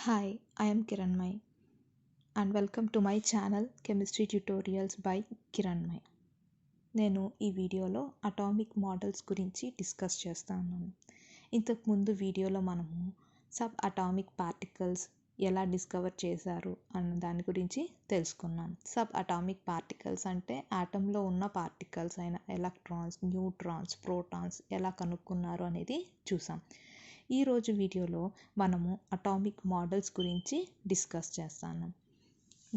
Hi, I am Kiranmay and welcome to my channel Chemistry Tutorials by Kiranmay. నేను ఈ వీడియోలో atomic models గురించి discuss చేస్తాను. ఇంతకుముందు వీడియోలో మనము సబ్ అటామిక్ పార్టికల్స్ ఎలా డిస్కవర్ చేశారు అన్న దాని గురించి తెలుసుకున్నాం. సబ్ అటామిక్ పార్టికల్స్ అంటే ఆటంలో ఉన్న పార్టికల్స్ అయిన ఎలక్ట్రాన్స్, న్యూట్రాన్స్, ప్రోటాన్స్ ఎలా కనుక్కున్నారు అనేది చూసాం. ఈరోజు వీడియోలో మనము అటామిక్ మోడల్స్ గురించి డిస్కస్ చేస్తాను.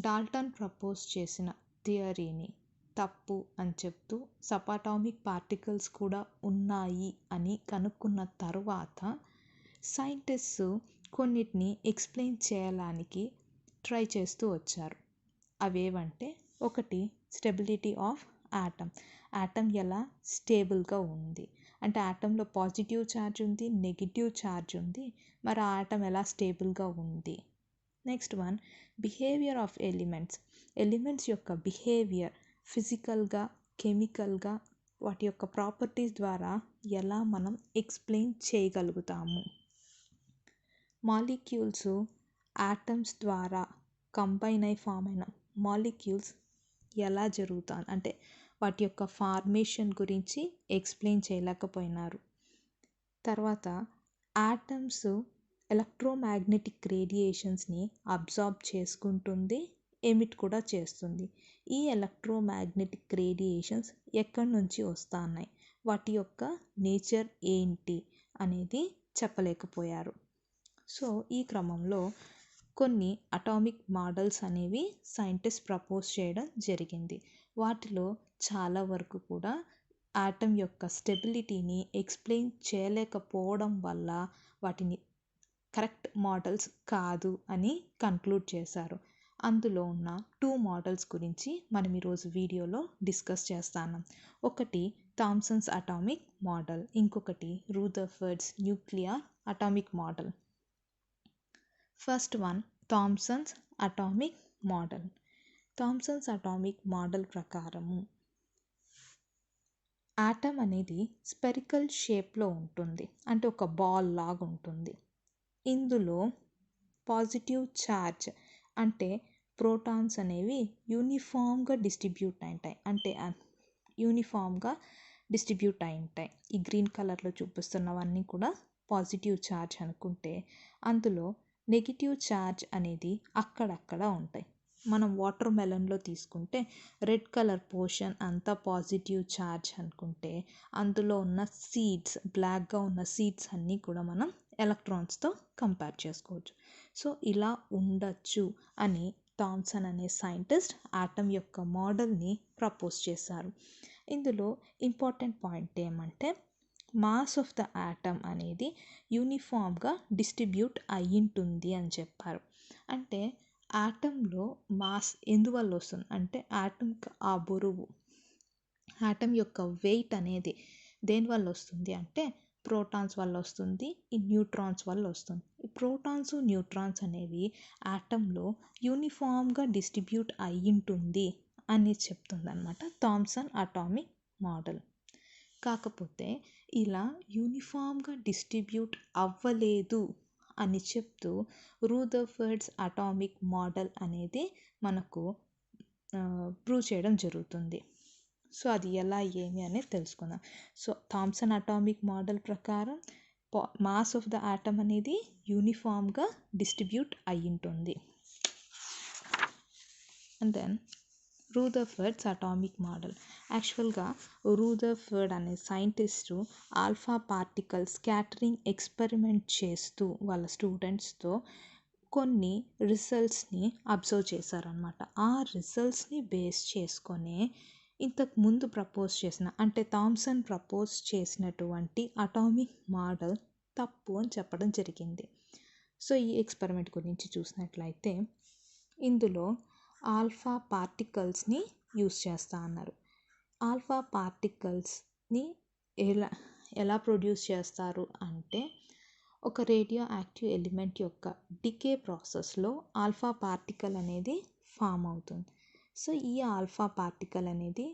డాల్టన్ ప్రపోజ్ చేసిన థియరీని తప్పు అని చెప్తూ సబ్ అటామిక్ పార్టికల్స్ కూడా ఉన్నాయి అని కనుక్కున్న తర్వాత సైంటిస్ట్స్ కొన్నిటిని ఎక్స్ప్లెయిన్ చేయడానికి ట్రై చేస్తూ వచ్చారు. అవేవంటే ఒకటి స్టెబిలిటీ ఆఫ్ ఆటమ్. ఆటమ్ ఎలా స్టేబుల్గా ఉంది అంటే ఆటంలో పాజిటివ్ ఛార్జ్ ఉంది, నెగిటివ్ ఛార్జ్ ఉంది, మరి ఆ ఆటమ్ ఎలా స్టేబుల్గా ఉంది. Next one behaviour of elements యొక్క బిహేవియర్ ఫిజికల్గా, కెమికల్గా వాటి యొక్క ప్రాపర్టీస్ ద్వారా ఎలా మనం ఎక్స్ప్లెయిన్ చేయగలుగుతాము. మాలిక్యూల్స్ ఆటమ్స్ ద్వారా కంబైన్ అయి ఫామ్ అయిన మాలిక్యూల్స్ ఎలా జరుగుతాయి అంటే వాటి యొక్క ఫార్మేషన్ గురించి ఎక్స్ప్లెయిన్ చేయలేకపోయినారు. తర్వాత ఆటమ్స్ ఎలక్ట్రోమాగ్నెటిక్ రేడియేషన్స్ని అబ్జార్బ్ చేసుకుంటుంది, ఎమిట్ కూడా చేస్తుంది. ఈ ఎలక్ట్రోమాగ్నెటిక్ రేడియేషన్స్ ఎక్కడి నుంచి వస్తున్నాయి, వాటి యొక్క నేచర్ ఏంటి అనేది చెప్పలేకపోయారు. సో ఈ క్రమంలో కొన్ని అటామిక్ మోడల్స్ అనేవి సైంటిస్ట్ ప్రపోజ్ చేయడం జరిగింది. వాటిలో చాలా వరకు కూడా ఆటమ్ యొక్క స్టెబిలిటీని ఎక్స్ప్లెయిన్ చేయలేకపోవడం వల్ల వాటిని కరెక్ట్ మోడల్స్ కాదు అని కన్క్లూడ్ చేశారు. అందులో ఉన్న 2 మోడల్స్ గురించి మనం ఈరోజు వీడియోలో డిస్కస్ చేస్తాను. ఒకటి థామ్సన్స్ అటామిక్ మోడల్, ఇంకొకటి Rutherford's nuclear atomic model. First one Thomson's atomic model. Thomson's atomic model ప్రకారము ఆటమ్ అనేది స్పెరికల్ షేప్లో ఉంటుంది, అంటే ఒక బాల్ లాగా ఉంటుంది. ఇందులో పాజిటివ్ ఛార్జ్ అంటే ప్రోటాన్స్ అనేవి యూనిఫామ్గా డిస్ట్రిబ్యూట్ అయి ఉంటాయి. ఈ గ్రీన్ కలర్లో చూపిస్తున్నవన్నీ కూడా పాజిటివ్ ఛార్జ్ అనుకుంటే, అందులో నెగిటివ్ ఛార్జ్ అనేది అక్కడక్కడ ఉంటాయి. మనం వాటర్ మెలన్లో తీసుకుంటే రెడ్ కలర్ పోర్షన్ అంతా పాజిటివ్ ఛార్జ్ అనుకుంటే, అందులో ఉన్న సీడ్స్, బ్లాక్గా ఉన్న సీడ్స్ అన్నీ కూడా మనం ఎలక్ట్రాన్స్తో కంపేర్ చేసుకోవచ్చు. సో ఇలా ఉండొచ్చు అని థామ్సన్ అనే సైంటిస్ట్ ఆటమ్ యొక్క మోడల్ని ప్రపోజ్ చేశారు. ఇందులో ఇంపార్టెంట్ పాయింట్ ఏమంటే మాస్ ఆఫ్ ద ఆటమ్ అనేది యూనిఫామ్గా డిస్ట్రిబ్యూట్ అయ్యింటుంది అని చెప్పారు. అంటే ఆటంలో మాస్ ఎందువల్ల వస్తుంది అంటే ఆటంకి ఆ బరువు, ఆటమ్ యొక్క వెయిట్ అనేది దేనివల్ల వస్తుంది అంటే ప్రోటాన్స్ వల్ల వస్తుంది, ఈ న్యూట్రాన్స్ వల్ల వస్తుంది. ఈ ప్రోటాన్స్, న్యూట్రాన్స్ అనేవి ఆటంలో యూనిఫామ్గా డిస్ట్రిబ్యూట్ అయ్యింటుంది అని చెప్తుంది అన్నమాట థామ్సన్ అటామిక్ మోడల్. కాకపోతే ఇలా యూనిఫామ్గా డిస్ట్రిబ్యూట్ అవ్వలేదు అని చెప్తూ రూదర్ఫర్డ్స్ అటామిక్ మోడల్ అనేది మనకు ప్రూవ్ చేయడం జరుగుతుంది. సో అది ఎలా ఏమి అనేది తెలుసుకుందాం. సో థామ్సన్ అటామిక్ మోడల్ ప్రకారం మాస్ ఆఫ్ ద ఆటమ్ అనేది యూనిఫామ్గా డిస్ట్రిబ్యూట్ అయ్యింటుంది. And then Rutherford's atomic model. యాక్చువల్గా రూదర్ఫర్డ్ అనే scientist alpha particle scattering experiment చేస్తూ వాళ్ళ స్టూడెంట్స్తో కొన్ని రిజల్ట్స్ని అబ్జర్వ్ చేశారనమాట. ఆ రిజల్ట్స్ని బేస్ చేసుకొని ఇంతకు ముందు ప్రపోజ్ చేసిన అంటే థామ్సన్ ప్రపోజ్ చేసినటువంటి అటామిక్ మోడల్ తప్పు అని చెప్పడం జరిగింది. సో ఈ ఎక్స్పెరిమెంట్ గురించి చూసినట్లయితే ఇందులో ఆల్ఫా పార్టికల్స్ని యూస్ చేస్తా అన్నారు. ఆల్ఫా పార్టికల్స్ని ఎలా ప్రొడ్యూస్ చేస్తారు అంటే ఒక రేడియో యాక్టివ్ ఎలిమెంట్ యొక్క డికే ప్రాసెస్లో ఆల్ఫా పార్టికల్ అనేది ఫామ్ అవుతుంది. సో ఈ ఆల్ఫా పార్టికల్ అనేది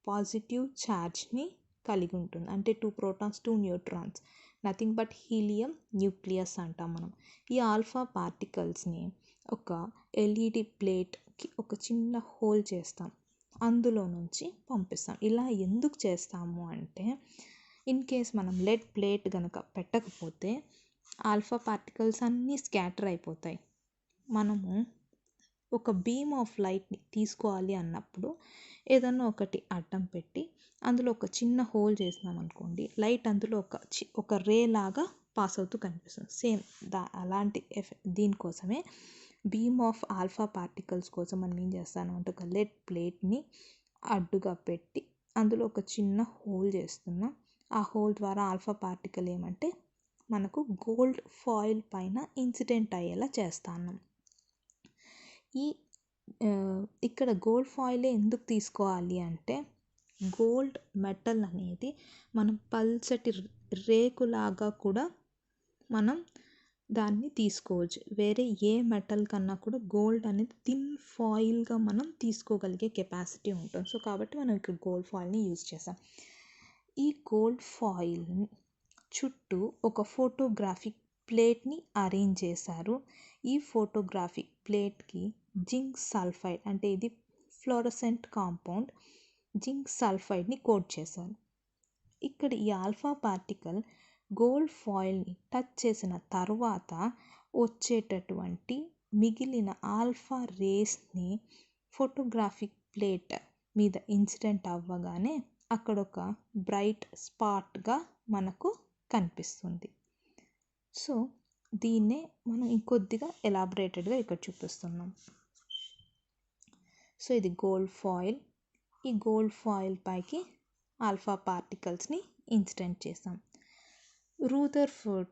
పాజిటివ్ ఛార్జ్ని కలిగి ఉంటుంది, అంటే 2 protons 2 neutrons. Nothing but helium nucleus అంటాం మనం. ఈ ఆల్ఫా పార్టికల్స్ని ఒక ఎల్ఈడి ప్లేట్కి ఒక చిన్న హోల్ చేస్తాం, అందులో నుంచి పంపిస్తాం. ఇలా ఎందుకు చేస్తాము అంటే, ఇన్ కేస్ మనం లెడ్ ప్లేట్ కనుక పెట్టకపోతే ఆల్ఫా పార్టికల్స్ అన్నీ స్కాటర్ అయిపోతాయి. మనము ఒక బీమ్ ఆఫ్ లైట్ని తీసుకోవాలి అన్నప్పుడు ఏదన్నా ఒకటి అడ్డం పెట్టి అందులో ఒక చిన్న హోల్ చేసినాం అనుకోండి, లైట్ అందులో ఒక రే లాగా పాస్ అవుతూ కనిపిస్తుంది. సేమ్ అలాంటి దీనికోసమే బీమ్ ఆఫ్ ఆల్ఫా పార్టికల్స్ కోసం మనం ఏం చేస్తాను అంటే, ఒక లెడ్ ప్లేట్ని అడ్డుగా పెట్టి అందులో ఒక చిన్న హోల్ చేస్తున్నాం. ఆ హోల్ ద్వారా ఆల్ఫా పార్టికల్ ఏమంటే మనకు గోల్డ్ ఫాయిల్ పైన ఇన్సిడెంట్ అయ్యేలా చేస్తాను. ఇక్కడ గోల్డ్ ఫాయిలే ఎందుకు తీసుకోవాలి అంటే, గోల్డ్ మెటల్ అనేది మనం పల్చటి రేకులాగా కూడా మనం దాన్ని తీసుకోవచ్చు. వేరే ఏ మెటల్ కన్నా కూడా గోల్డ్ అనేది థిన్ ఫాయిల్గా మనం తీసుకోగలిగే కెపాసిటీ ఉంటుంది. సో కాబట్టి మనం ఇక్కడ గోల్డ్ ఫాయిల్ని యూజ్ చేసాం. ఈ గోల్డ్ ఫాయిల్ చుట్టూ ఒక ఫోటోగ్రాఫిక్ ప్లేట్ని అరేంజ్ చేశారు. ఈ ఫోటోగ్రాఫిక్ ప్లేట్కి జింక్ సల్ఫైడ్, అంటే ఇది ఫ్లోరసెంట్ కాంపౌండ్, జింక్ సల్ఫైడ్ని కోట్ చేశారు. ఇక్కడ ఈ ఆల్ఫా పార్టికల్ గోల్డ్ ఫాయిల్ని టచ్ చేసిన తర్వాత వచ్చేటటువంటి మిగిలిన ఆల్ఫా రేస్ని ఫోటోగ్రాఫిక్ ప్లేట్ మీద ఇన్సిడెంట్ అవ్వగానే అక్కడ ఒక బ్రైట్ స్పాట్గా మనకు కనిపిస్తుంది. సో దీన్నే మనం ఇంకొద్దిగా ఎలాబరేటెడ్గా ఇక్కడ చూపిస్తున్నాం. సో ఇది గోల్డ్ ఫాయిల్. ఈ గోల్డ్ ఫాయిల్ పైకి ఆల్ఫా పార్టికల్స్ని ఇన్సిడెంట్ చేసాం. రూదర్ఫోర్డ్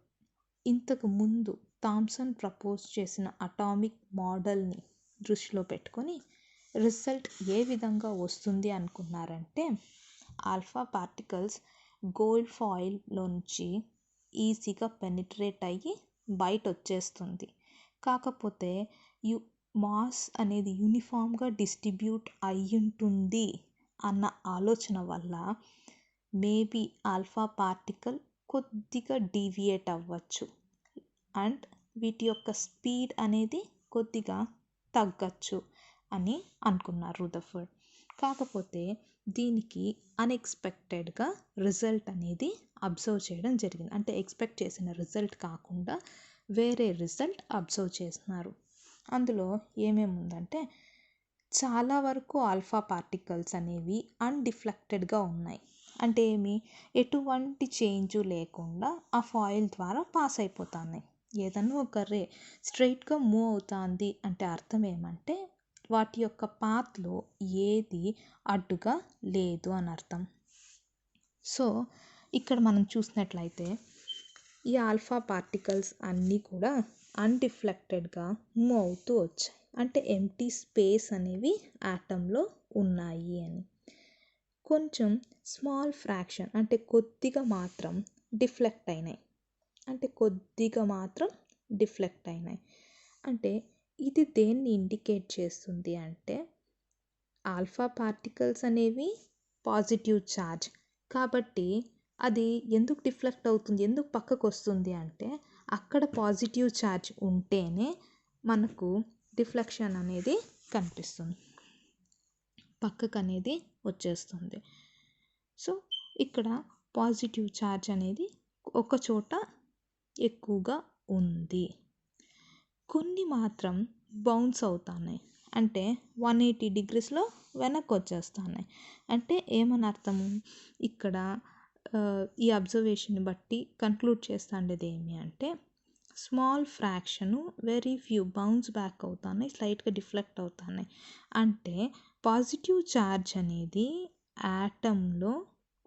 ఇంతకు ముందు థామ్సన్ ప్రపోజ్ చేసిన అటామిక్ మోడల్ని దృష్టిలో పెట్టుకొని రిజల్ట్ ఏ విధంగా వస్తుంది అనుకున్నారంటే, ఆల్ఫా పార్టికల్స్ గోల్డ్ ఫాయిల్లో నుంచి ఈజీగా పెనిట్రేట్ అయ్యి బయట వచ్చేస్తుంది. కాకపోతే మాస్ అనేది యూనిఫామ్గా డిస్ట్రిబ్యూట్ అయ్యి ఉంటుంది అన్న ఆలోచన వల్ల మేబీ ఆల్ఫా పార్టికల్ కొద్దిగా డీవియేట్ అవ్వచ్చు అండ్ వీటి యొక్క స్పీడ్ అనేది కొద్దిగా తగ్గచ్చు అని అనుకున్నారు రూదర్ఫోర్డ్. కాకపోతే దీనికి అన్ఎక్స్పెక్టెడ్గా రిజల్ట్ అనేది అబ్జర్వ్ చేయడం జరిగింది. అంటే ఎక్స్పెక్ట్ చేసిన రిజల్ట్ కాకుండా వేరే రిజల్ట్ అబ్జర్వ్ చేస్తున్నారు. అందులో ఏమేమి ఉందంటే, చాలా వరకు ఆల్ఫా పార్టికల్స్ అనేవి అన్డిఫ్లెక్టెడ్గా ఉన్నాయి. అంటే ఎటువంటి చేంజ్ లేకుండా ఆ ఫాయిల్ ద్వారా పాస్ అయిపోతున్నాయి. ఏదన్నా ఒక రే స్ట్రైట్గా మూవ్ అవుతుంది అంటే అర్థం ఏమంటే వాటి యొక్క పాత్లో ఏది అడ్డుగా లేదు అని అర్థం. సో ఇక్కడ మనం చూసినట్లయితే ఈ ఆల్ఫా పార్టికల్స్ అన్నీ కూడా అన్డిఫ్లెక్టెడ్గా మూవ్ అవుతూ వచ్చాయి. అంటే ఎంప్టీ స్పేస్ అనేవి ఆటంలో ఉన్నాయి అని. కొంచెం స్మాల్ ఫ్రాక్షన్ అంటే కొద్దిగా మాత్రం డిఫ్లెక్ట్ అయినాయి. అంటే ఇది దేన్ని ఇండికేట్ చేస్తుంది అంటే, ఆల్ఫా పార్టికల్స్ అనేవి పాజిటివ్ ఛార్జ్ కాబట్టి అది ఎందుకు డిఫ్లెక్ట్ అవుతుంది, ఎందుకు పక్కకు వస్తుంది అంటే, అక్కడ పాజిటివ్ ఛార్జ్ ఉంటేనే మనకు డిఫ్లెక్షన్ అనేది కనిపిస్తుంది, పక్కకు అనేది వచ్చేస్తుంది. సో ఇక్కడ పాజిటివ్ ఛార్జ్ అనేది ఒక చోట ఎక్కువగా ఉంది. కొన్ని మాత్రం బౌన్స్ అవుతున్నాయి, అంటే 180 degreesలో వెనక్కి వచ్చేస్తున్నాయి. అంటే ఏమని అర్థము, ఇక్కడ ఈ అబ్జర్వేషన్ బట్టి కన్క్లూడ్ చేస్తుండేది ఏమి అంటే, small fraction very few bounce back అవుతున్నాయి, స్లైట్గా డిఫ్లెక్ట్ అవుతున్నాయి. అంటే పాజిటివ్ ఛార్జ్ అనేది యాటంలో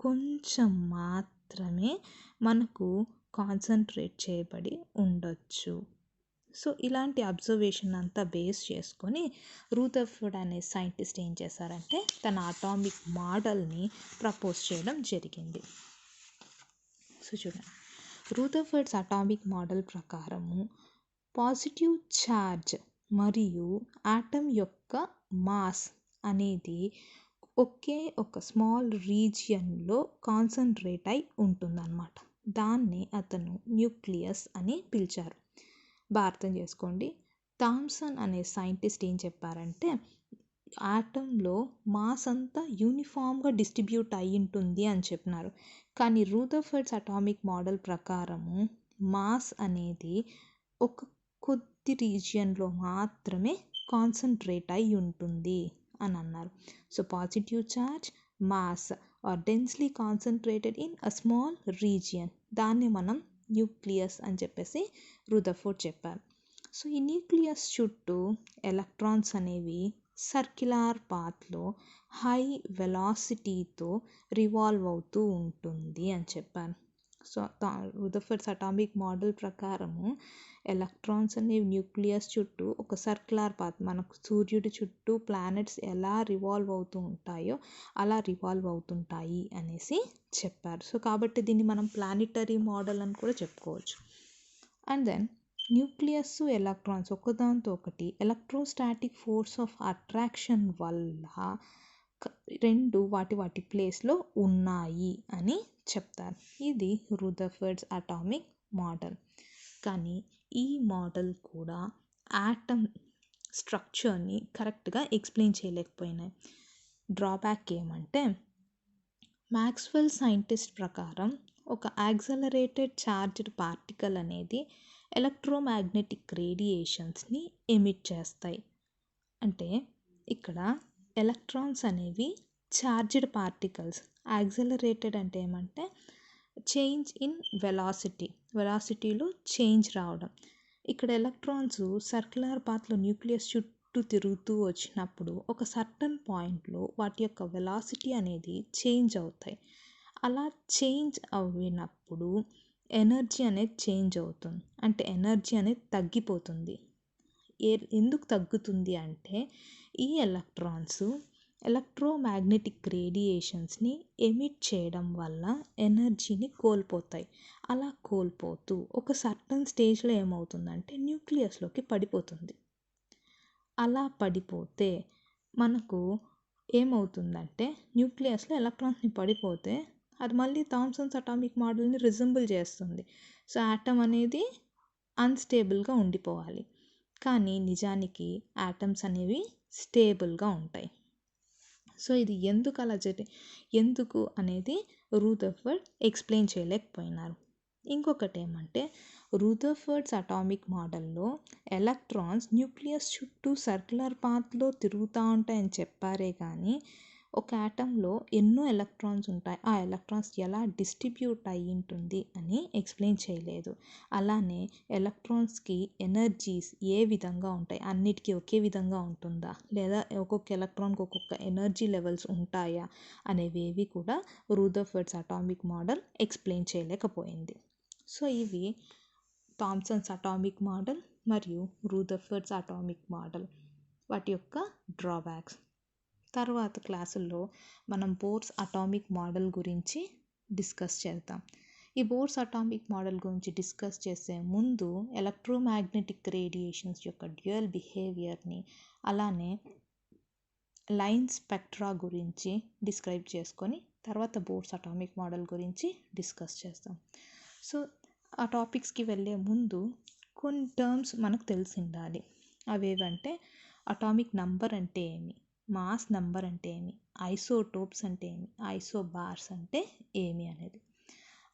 కొంచెం మాత్రమే మనకు కాన్సన్ట్రేట్ చేయబడి ఉండొచ్చు. సో ఇలాంటి అబ్జర్వేషన్ అంతా బేస్ చేసుకొని రూదర్ఫోర్డ్ అనే సైంటిస్ట్ ఏం చేశారంటే, తన అటామిక్ మోడల్ని ప్రపోజ్ చేయడం జరిగింది. సో చూడండి, రూదర్ఫోర్డ్స్ అటామిక్ మోడల్ ప్రకారము పాజిటివ్ ఛార్జ్ మరియు ఆటం యొక్క మాస్ అనేది ఒకే ఒక స్మాల్ రీజియన్లో కాన్సన్ట్రేట్ అయి ఉంటుందన్నమాట. దాన్ని అతను న్యూక్లియస్ అని పిలిచారు. బాగా అర్థం చేసుకోండి. థామ్సన్ అనే సైంటిస్ట్ ఏం చెప్పారంటే ఆటంలో మాస్ అంతా యూనిఫామ్గా డిస్ట్రిబ్యూట్ అయి ఉంటుంది అని చెప్పినారు. కానీ రూదర్ఫర్డ్స్ అటామిక్ మోడల్ ప్రకారము మాస్ అనేది ఒక కొద్ది రీజియన్లో మాత్రమే కాన్సన్ట్రేట్ అయి ఉంటుంది అని అన్నారు. So positive charge mass or densely concentrated in a small region, దాన్ని మనం న్యూక్లియస్ అని చెప్పేసి రూదర్ఫోర్డ్ చెప్పారు. సో ఈ న్యూక్లియస్ చుట్టూ ఎలక్ట్రాన్స్ అనేవి సర్క్యులర్ పాత్లో హై వెలాసిటీతో రివాల్వ్ అవుతూ ఉంటుంది అని చెప్పారు. సో రూదర్ఫర్డ్స్ అటామిక్ మోడల్ ప్రకారము ఎలక్ట్రాన్స్ అనేవి న్యూక్లియస్ చుట్టూ ఒక సర్క్యులర్ పాత్, మనకు సూర్యుడి చుట్టూ ప్లానెట్స్ ఎలా రివాల్వ్ అవుతూ ఉంటాయో అలా రివాల్వ్ అవుతుంటాయి అనేసి చెప్పారు. సో కాబట్టి దీన్ని మనం ప్లానిటరీ మోడల్ అని కూడా చెప్పుకోవచ్చు. అండ్ దెన్ న్యూక్లియస్ ఎలక్ట్రాన్స్ ఒకదాంతో ఒకటి ఎలక్ట్రోస్టాటిక్ ఫోర్స్ ఆఫ్ అట్రాక్షన్ వల్ల రెండు వాటి ప్లేస్లో ఉన్నాయి అని చెప్తారు. ఇది రూదర్ఫర్డ్స్ అటామిక్ మోడల్. కానీ ఈ మోడల్ కూడా ఆటమ్ స్ట్రక్చర్ని కరెక్ట్గా ఎక్స్ప్లెయిన్ చేయలేకపోయినాయి. డ్రాబ్యాక్ ఏమంటే మ్యాక్స్వెల్ సైంటిస్ట్ ప్రకారం ఒక యాక్సలరేటెడ్ చార్జ్డ్ పార్టికల్ అనేది ఎలక్ట్రోమాగ్నెటిక్ రేడియేషన్స్ని ఎమిట్ చేస్తాయి. అంటే ఇక్కడ ఎలక్ట్రాన్స్ అనేవి చార్జ్డ్ పార్టికల్స్, యాక్సలరేటెడ్ అంటే ఏమంటే చేంజ్ ఇన్ వెలాసిటీలో చేంజ్ రావడం. ఇక్కడ ఎలక్ట్రాన్స్ సర్క్యులర్ పాత్లో న్యూక్లియస్ చుట్టూ తిరుగుతూ వచ్చినప్పుడు ఒక సర్టన్ పాయింట్లో వాటి యొక్క వెలాసిటీ అనేది చేంజ్ అవుతాయి. అలా చేంజ్ అయినప్పుడు ఎనర్జీ అనేది చేంజ్ అవుతుంది, అంటే ఎనర్జీ అనేది తగ్గిపోతుంది. ఎందుకు తగ్గుతుంది అంటే ఈ ఎలక్ట్రాన్స్ ఎలక్ట్రోమాగ్నెటిక్ రేడియేషన్స్ని ఎమిట్ చేయడం వల్ల ఎనర్జీని కోల్పోతాయి. అలా కోల్పోతూ ఒక సర్టన్ స్టేజ్లో ఏమవుతుందంటే న్యూక్లియస్లోకి పడిపోతుంది. అలా పడిపోతే మనకు ఏమవుతుందంటే న్యూక్లియస్లో ఎలక్ట్రాన్స్ని పడిపోతే అది మళ్ళీ థామ్సన్స్ అటామిక్ మోడల్ని రిజెంబుల్ చేస్తుంది. సో ఆటమ్ అనేది అన్స్టేబుల్గా ఉండిపోవాలి, కానీ నిజానికి ఆటమ్స్ అనేవి స్టేబుల్గా ఉంటాయి. సో ఇది ఎందుకు అనేది రూదర్ఫర్డ్ ఎక్స్ప్లెయిన్ చేయలేకపోయినారు. ఇంకొకటి ఏమంటే రూదర్ఫర్డ్స్ అటామిక్ మోడల్లో ఎలక్ట్రాన్స్ న్యూక్లియస్ చుట్టూ సర్క్యులర్ పాత్లో తిరుగుతూ ఉంటాయని చెప్పారే కానీ ఒక ఆటంలో ఎన్నో ఎలక్ట్రాన్స్ ఉంటాయి, ఆ ఎలక్ట్రాన్స్ ఎలా డిస్ట్రిబ్యూట్ అయ్యి ఉంటుంది అని ఎక్స్ప్లెయిన్ చేయలేదు. అలానే ఎలక్ట్రాన్స్కి ఎనర్జీస్ ఏ విధంగా ఉంటాయి, అన్నిటికీ ఒకే విధంగా ఉంటుందా లేదా ఒక్కొక్క ఎలక్ట్రాన్కి ఒక్కొక్క ఎనర్జీ లెవెల్స్ ఉంటాయా అనేవి కూడా రూదర్ఫర్డ్స్ అటామిక్ మోడల్ ఎక్స్ప్లెయిన్ చేయలేకపోయింది. సో ఇవి థామ్సన్స్ అటామిక్ మోడల్ మరియు రూదర్ఫర్డ్స్ అటామిక్ మోడల్ వాటి యొక్క డ్రాబ్యాక్స్. తర్వాత క్లాసుల్లో మనం బోర్స్ అటామిక్ మోడల్ గురించి డిస్కస్ చేద్దాం. ఈ బోర్స్ అటామిక్ మోడల్ గురించి డిస్కస్ చేసే ముందు ఎలక్ట్రోమాగ్నెటిక్ రేడియేషన్స్ యొక్క డ్యూయల్ బిహేవియర్ని అలానే లైన్ స్పెక్ట్రా గురించి డిస్క్రైబ్ చేసుకొని తర్వాత బోర్స్ అటామిక్ మోడల్ గురించి డిస్కస్ చేస్తాం. సో ఆ టాపిక్స్కి వెళ్ళే ముందు కొన్ని టర్మ్స్ మనకు తెలిసి ఉండాలి. అవేవంటే అటామిక్ నంబర్ అంటే ఏమి, మాస్ నంబర్ అంటే ఏమి, ఐసోటోప్స్ అంటే ఏమి, ఐసోబార్స్ అంటే ఏమి అనేది.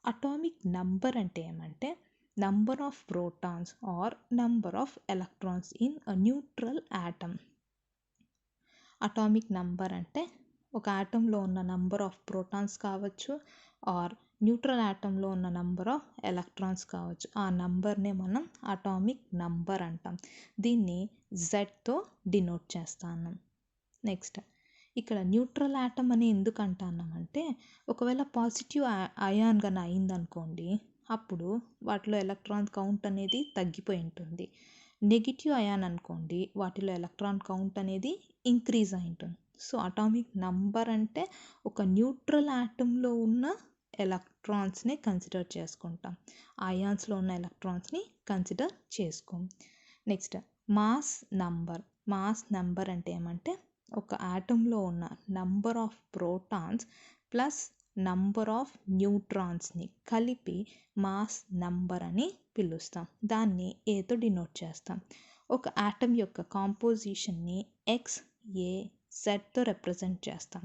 అటామిక్ నంబర్ అంటే ఏమంటే number of protons or number of electrons in a neutral atom. Atomic number అంటే ఒక ఆటంలో ఉన్న నంబర్ ఆఫ్ ప్రోటాన్స్ కావచ్చు ఆర్ న్యూట్రల్ ఆటంలో ఉన్న నంబర్ ఆఫ్ ఎలక్ట్రాన్స్ కావచ్చు. ఆ నంబర్నే మనం అటామిక్ నంబర్ అంటాం. దీన్ని జెడ్తో డినోట్ చేస్తాను. నెక్స్ట్ ఇక్కడ న్యూట్రల్ ఆటమ్ అని ఎందుకు అంటున్నామంటే ఒకవేళ పాజిటివ్ అయాన్ కానీ అయిందనుకోండి అప్పుడు వాటిలో ఎలక్ట్రాన్ కౌంట్ అనేది తగ్గిపోయి ఉంటుంది. నెగిటివ్ అయాన్ అనుకోండి వాటిలో ఎలక్ట్రాన్ కౌంట్ అనేది ఇంక్రీజ్ అయి ఉంటుంది. సో అటామిక్ నంబర్ అంటే ఒక న్యూట్రల్ ఆటంలో ఉన్న ఎలక్ట్రాన్స్ని కన్సిడర్ చేసుకుంటాం, అయాన్స్లో ఉన్న ఎలక్ట్రాన్స్ని కన్సిడర్ చేసుకోం. నెక్స్ట్ మాస్ నంబర్ అంటే ఏమంటే ఒక ఆటంలో ఉన్న number of protons plus number of న్యూట్రాన్స్ని కలిపి మాస్ నంబర్ అని పిలుస్తాం. దాన్ని ఏతో డినోట్ చేస్తాం. ఒక ఆటమ్ యొక్క కాంపోజిషన్ని ఎక్స్, ఏ, జెడ్తో రిప్రజెంట్ చేస్తాం.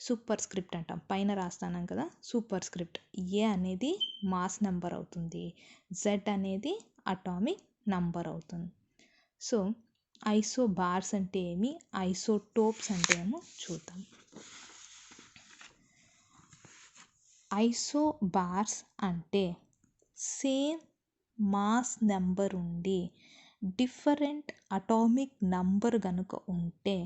సూపర్ స్క్రిప్ట్ అంటాం, పైన రాస్తానం కదా సూపర్ స్క్రిప్ట్. ఏ అనేది మాస్ నెంబర్ అవుతుంది, జెడ్ అనేది అటామిక్ నంబర్ అవుతుంది. సో ఐసోబార్స్ అంటే ఏమి, ఐసోటోప్స్ అంటే ఏమో చూద్దాం. ఐసోబార్స్ అంటే సేమ్ మాస్ నెంబర్ ఉండి డిఫరెంట్ అటామిక్ నంబర్ కనుక ఉంటే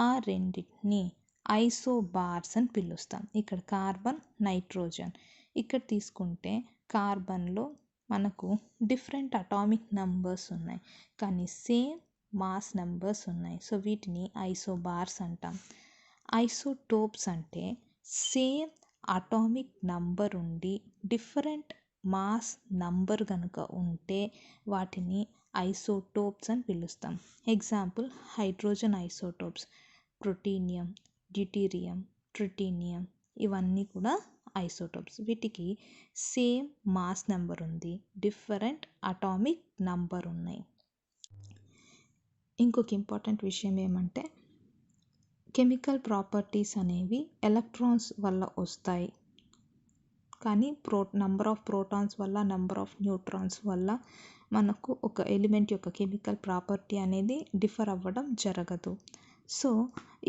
ఆ రెండింటిని ఐసోబార్స్ అని పిలుస్తాం. ఇక్కడ కార్బన్, నైట్రోజన్. ఇక్కడ తీసుకుంటే కార్బన్లో మనకు డిఫరెంట్ అటామిక్ నంబర్స్ ఉన్నాయి, కానీ సేమ్ మాస్ నెంబర్స్ ఉన్నాయి. సో వీటిని ఐసోబార్స్ అంటాం. ఐసోటోప్స్ అంటే సేమ్ అటామిక్ నంబర్ ఉండి డిఫరెంట్ మాస్ నంబర్ కనుక ఉంటే వాటిని ఐసోటోప్స్ అని పిలుస్తాం. ఎగ్జాంపుల్ హైడ్రోజన్ ఐసోటోప్స్, ప్రోటీనియం, డ్యూటీరియం, ట్రిటీనియం, ఇవన్నీ కూడా ఐసోటోప్స్. వీటికి సేమ్ మాస్ నెంబర్ ఉంది, డిఫరెంట్ అటామిక్ నంబర్ ఉన్నాయి. ఇంకొక ఇంపార్టెంట్ విషయం ఏమంటే కెమికల్ ప్రాపర్టీస్ అనేవి ఎలక్ట్రాన్స్ వల్ల వస్తాయి, కానీ నంబర్ ఆఫ్ ప్రోటాన్స్ వల్ల, నంబర్ ఆఫ్ న్యూట్రాన్స్ వల్ల మనకు ఒక ఎలిమెంట్ యొక్క కెమికల్ ప్రాపర్టీ అనేది డిఫర్ అవ్వడం జరగదు. సో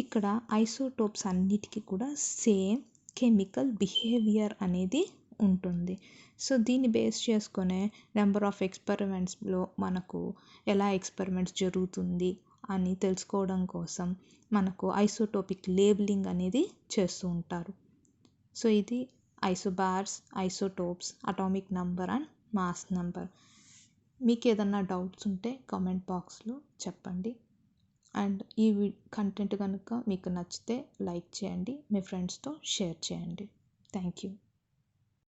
ఇక్కడ ఐసోటోప్స్ అన్నిటికీ కూడా సేమ్ కెమికల్ బిహేవియర్ అనేది ఉంటుంది. సో దీన్ని బేస్ చేసుకునే నెంబర్ ఆఫ్ ఎక్స్పెరిమెంట్స్లో మనకు ఎలా ఎక్స్పెరిమెంట్స్ జరుగుతుంది అని తెలుసుకోవడం కోసం మనకు ఐసోటోపిక్ లేబులింగ్ అనేది చేస్తూ ఉంటారు. సో ఇది isobars, isotopes, atomic number and mass number. మీకు ఏదన్నా డౌట్స్ ఉంటే కామెంట్ బాక్స్లో చెప్పండి. అండ్ ఈ కంటెంట్ కనుక మీకు నచ్చితే లైక్ చేయండి, మీ ఫ్రెండ్స్తో షేర్ చేయండి. Thank you.